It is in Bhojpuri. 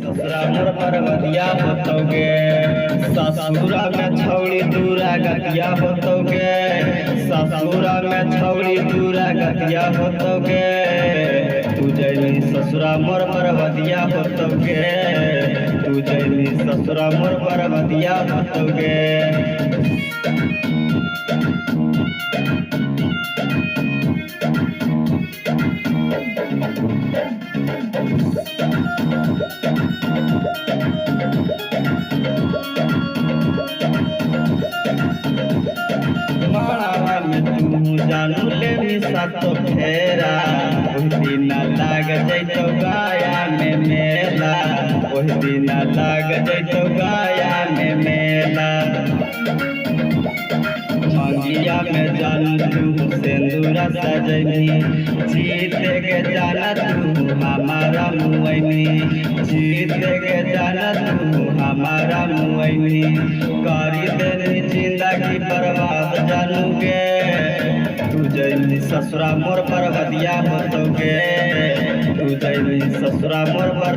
ससुरा मोर परवतिया होतोगे ससुरा में छौड़ी दूरा गतिया होतोगे ससुरा में छौड़ी दूरा गतिया होतोगे तू जैनी ससुरा मोर परवतिया होतोगे तू जैनी ससुरा मोर परवतिया होतोगे जानू ले मिसा तो फेरा ओहि दिन लाग जैतो गाया में मेला ओहि दिन लाग जैतो गाया में मेला मंगिया में जानू तू सिंदूरा सजनी जीते के जाना तू हमारा मुआइनी जीते के जाना तू हमारा मुआइनी करी देनी जिंदगी बर्बाद जानूगे तू जैनी ससुरा मोर परवतिया होतोगे तू जैनी ससुरा मोर पर